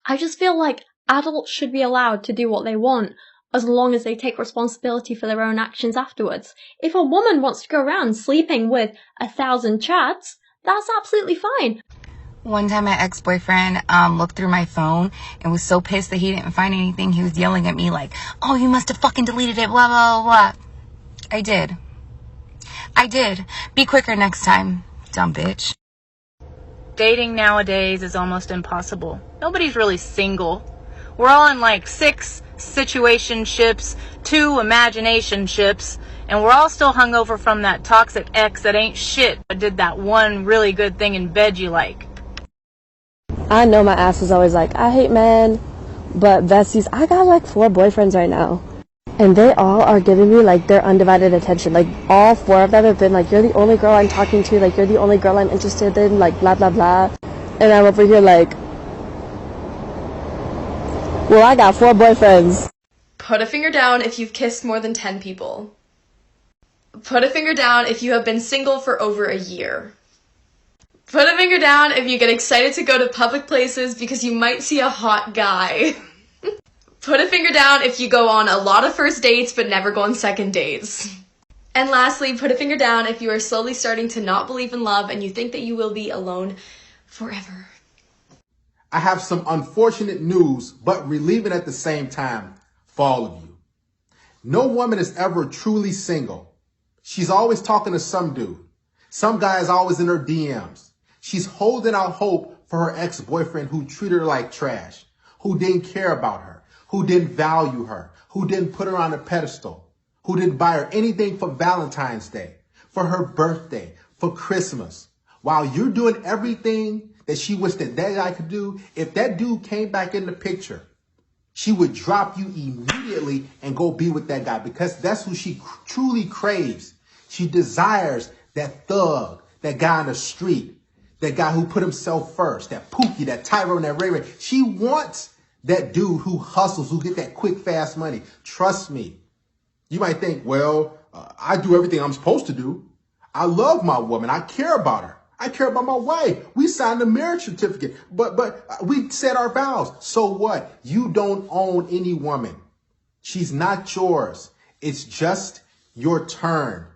I just feel like adults should be allowed to do what they want, as long as they take responsibility for their own actions afterwards. If a woman wants to go around sleeping with 1,000 chads, that's absolutely fine. One time my ex-boyfriend looked through my phone and was so pissed that he didn't find anything. He was yelling at me like, oh, you must have fucking deleted it, blah, blah, blah, blah. I did. Be quicker next time, dumb bitch. Dating nowadays is almost impossible. Nobody's really single. We're all in like 6 situationships, 2 imaginationships, and we're all still hungover from that toxic ex that ain't shit but did that one really good thing in bed you like. I know my ass is always like, I hate men, but besties, I got like 4 boyfriends right now. And they all are giving me like their undivided attention. Like all 4 of them have been like, you're the only girl I'm talking to, like you're the only girl I'm interested in, like blah blah blah. And I'm over here like, well, I got 4 boyfriends. Put a finger down if you've kissed more than 10 people. Put a finger down if you have been single for over a year. Put a finger down if you get excited to go to public places because you might see a hot guy. Put a finger down if you go on a lot of first dates but never go on second dates. And lastly, put a finger down if you are slowly starting to not believe in love and you think that you will be alone forever. I have some unfortunate news, but relieving at the same time for all of you. No woman is ever truly single. She's always talking to some dude. Some guy is always in her DMs. She's holding out hope for her ex-boyfriend who treated her like trash, who didn't care about her, who didn't value her, who didn't put her on a pedestal, who didn't buy her anything for Valentine's Day, for her birthday, for Christmas. While you're doing everything that she wished that guy could do, if that dude came back in the picture, she would drop you immediately and go be with that guy because that's who she truly craves. She desires that thug, that guy on the street, that guy who put himself first, that Pookie, that Tyrone, that Ray Ray. She wants that dude who hustles, who get that quick, fast money. Trust me. You might think, well, I do everything I'm supposed to do. I love my woman. I care about her. I care about my wife. We signed a marriage certificate, but we said our vows. So what? You don't own any woman. She's not yours. It's just your turn.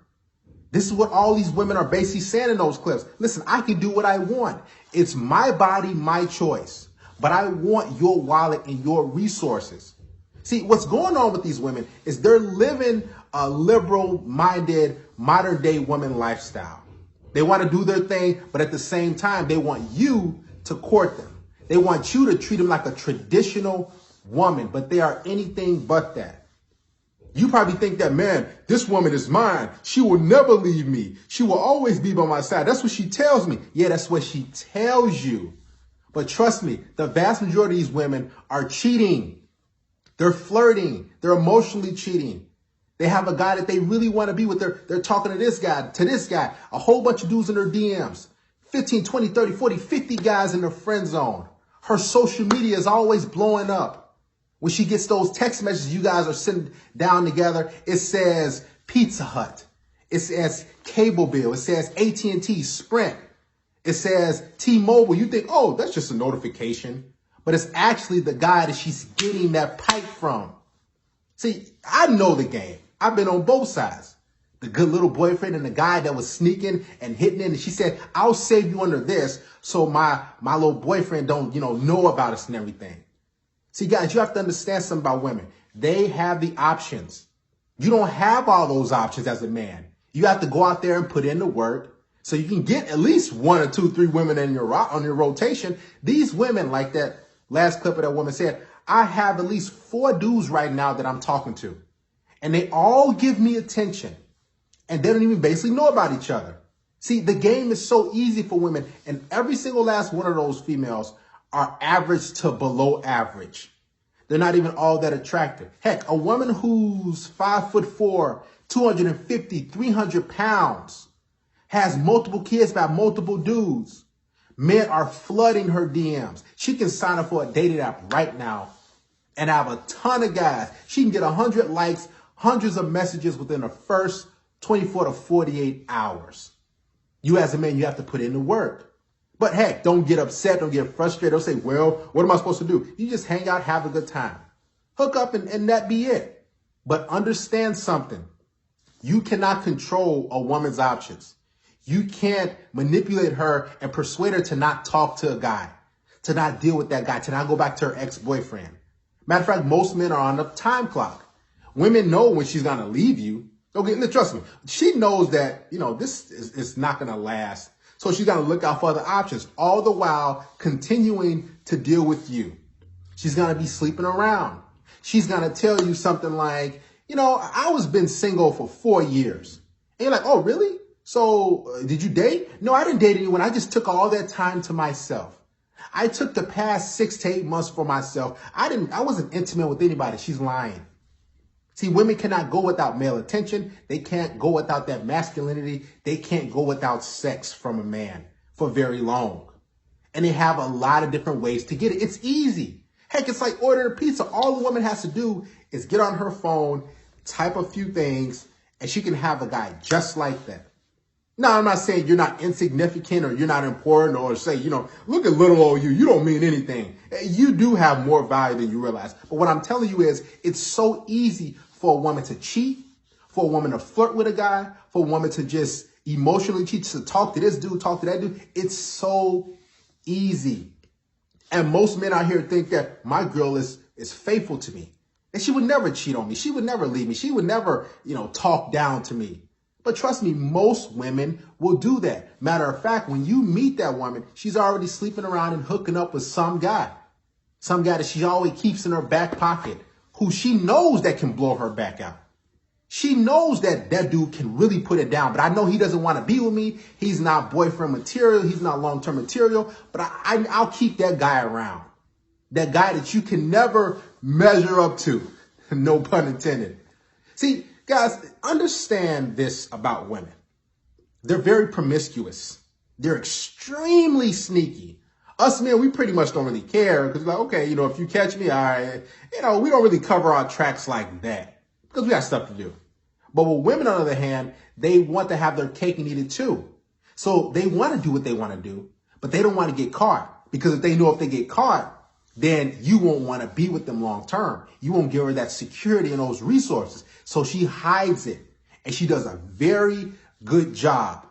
This is what all these women are basically saying in those clips. Listen, I can do what I want. It's my body, my choice. But I want your wallet and your resources. See, what's going on with these women is they're living a liberal-minded, modern-day woman lifestyle. They want to do their thing, but at the same time, they want you to court them. They want you to treat them like a traditional woman, but they are anything but that. You probably think that, man, this woman is mine. She will never leave me. She will always be by my side. That's what she tells me. Yeah, that's what she tells you. But trust me, the vast majority of these women are cheating. They're flirting. They're emotionally cheating. They have a guy that they really want to be with. They're talking to this guy, a whole bunch of dudes in their DMs, 15, 20, 30, 40, 50 guys in their friend zone. Her social media is always blowing up. When she gets those text messages, you guys are sitting down together, it says Pizza Hut. It says Cable Bill. It says AT&T, Sprint. It says T-Mobile. You think, oh, that's just a notification. But it's actually the guy that she's getting that pipe from. See, I know the game. I've been on both sides. The good little boyfriend and the guy that was sneaking and hitting in. And she said, I'll save you under this so my little boyfriend don't, know about us and everything. See, guys, you have to understand something about women. They have the options. You don't have all those options as a man. You have to go out there and put in the work so you can get at least 1 or 2, 3 women on your rotation. These women, like that last clip of that woman said, I have at least 4 dudes right now that I'm talking to. And they all give me attention. And they don't even basically know about each other. See, the game is so easy for women. And every single last one of those females are average to below average. They're not even all that attractive. Heck, a woman who's 5'4", 250, 300 pounds, has multiple kids by multiple dudes. Men are flooding her DMs. She can sign up for a dating app right now and have a ton of guys. She can get 100 likes, hundreds of messages within the first 24 to 48 hours. You as a man, you have to put in the work. But heck, don't get upset, don't get frustrated. Don't say, well, what am I supposed to do? You just hang out, have a good time. Hook up and that be it. But understand something. You cannot control a woman's options. You can't manipulate her and persuade her to not talk to a guy, to not deal with that guy, to not go back to her ex-boyfriend. Matter of fact, most men are on a time clock. Women know when she's going to leave you. Okay, trust me. She knows that, this is not going to last. So she's got to look out for other options, all the while continuing to deal with you. She's going to be sleeping around. She's going to tell you something like, I was been single for 4 years. And you're like, oh, really? So did you date? No, I didn't date anyone. I just took all that time to myself. I took the past 6 to 8 months for myself. I wasn't intimate with anybody. She's lying. See, women cannot go without male attention. They can't go without that masculinity. They can't go without sex from a man for very long. And they have a lot of different ways to get it. It's easy. Heck, it's like ordering a pizza. All the woman has to do is get on her phone, type a few things, and she can have a guy just like that. Now, I'm not saying you're not insignificant or you're not important or say, look at little old you. You don't mean anything. You do have more value than you realize. But what I'm telling you is it's so easy for a woman to cheat, for a woman to flirt with a guy, for a woman to just emotionally cheat, to talk to this dude, talk to that dude. It's so easy. And most men out here think that my girl is faithful to me. And she would never cheat on me. She would never leave me. She would never, talk down to me. But trust me, most women will do that. Matter of fact, when you meet that woman, she's already sleeping around and hooking up with some guy that she always keeps in her back pocket, who she knows that can blow her back out. She knows that that dude can really put it down, but I know he doesn't want to be with me. He's not boyfriend material. He's not long-term material, but I'll keep that guy around. That guy that you can never measure up to. No pun intended. See, guys, understand this about women. They're very promiscuous. They're extremely sneaky. Us men, we pretty much don't really care because like, okay, if you catch me, all right, we don't really cover our tracks like that because we got stuff to do. But with women, on the other hand, they want to have their cake and eat it too. So they want to do what they want to do, but they don't want to get caught because if they know if they get caught, then you won't want to be with them long term. You won't give her that security and those resources. So she hides it and she does a very good job.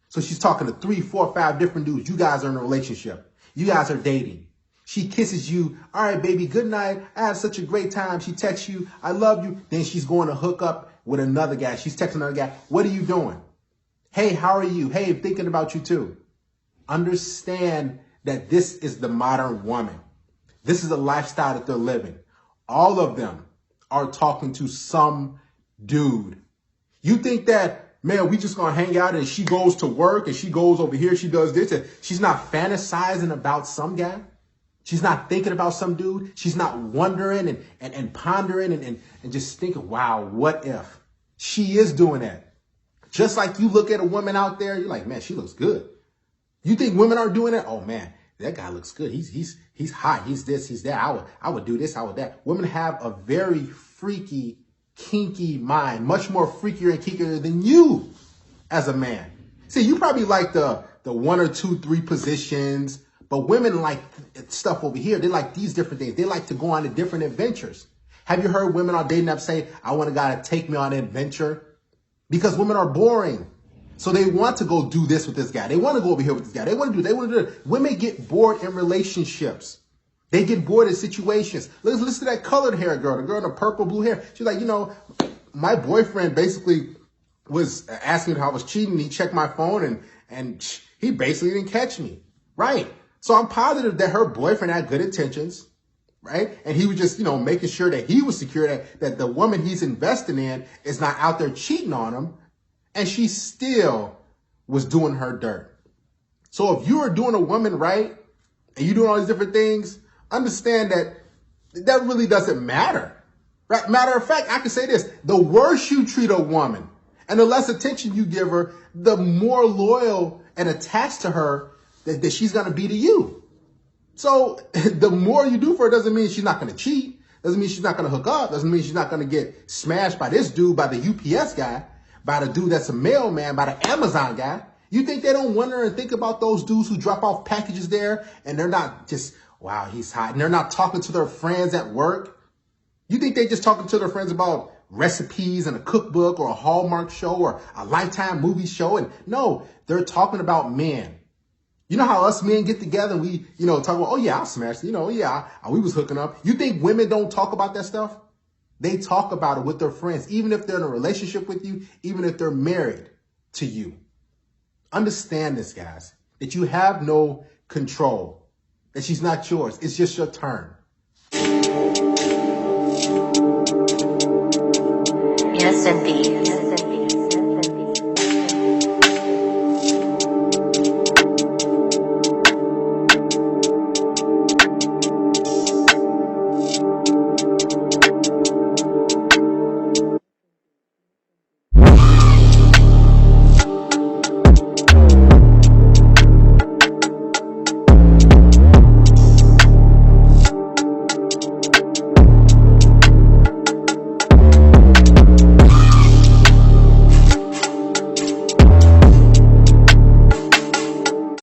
So she's talking to 3, 4, 5 different dudes. You guys are in a relationship. You guys are dating. She kisses you. All right, baby, good night. I had such a great time. She texts you, I love you. Then she's going to hook up with another guy. She's texting another guy. What are you doing? Hey, how are you? Hey, I'm thinking about you too. Understand that this is the modern woman. This is the lifestyle that they're living. All of them are talking to some dude. You think that, man, we just gonna hang out and she goes to work and she goes over here, she does this, and she's not fantasizing about some guy? She's not thinking about some dude? She's not wondering and pondering and just thinking, wow, what if? She is doing that. Just like you look at a woman out there, you're like, man, she looks good. You think women are doing that? Oh man, that guy looks good. He's hot. He's this, he's that. I would do this, I would that. Women have a very freaky, kinky mind, much more freakier and kinkier than you as a man. See, you probably like the 1 or 2, 3 positions, but women like stuff over here. They like these different things. They like to go on to different adventures. Have you heard women on dating apps say, I want a guy to take me on an adventure? Because women are boring. So they want to go do this with this guy. They want to go over here with this guy. They want to do it. Women get bored in relationships. They get bored in situations. Listen to that colored hair girl, the girl in the purple blue hair. She's like, my boyfriend basically was asking if I was cheating. He checked my phone and he basically didn't catch me. Right. So I'm positive that her boyfriend had good intentions. Right. And he was just, making sure that he was secure, that the woman he's investing in is not out there cheating on him. And she still was doing her dirt. So if you are doing a woman right and you're doing all these different things, understand that really doesn't matter. Right? Matter of fact, I can say this. The worse you treat a woman and the less attention you give her, the more loyal and attached to her that she's going to be to you. So the more you do for her doesn't mean she's not going to cheat. Doesn't mean she's not going to hook up. Doesn't mean she's not going to get smashed by this dude, by the UPS guy, by the dude that's a mailman, by the Amazon guy. You think they don't wonder and think about those dudes who drop off packages there and they're not just, wow, he's hot, and they're not talking to their friends at work? You think they just talking to their friends about recipes and a cookbook or a Hallmark show or a Lifetime movie show? And no, they're talking about men. You know how us men get together and we, talk about, oh yeah, I smashed, we was hooking up. You think women don't talk about that stuff? They talk about it with their friends, even if they're in a relationship with you, even if they're married to you. Understand this, guys, that you have no control, that she's not yours. It's just your turn. Yes, indeed.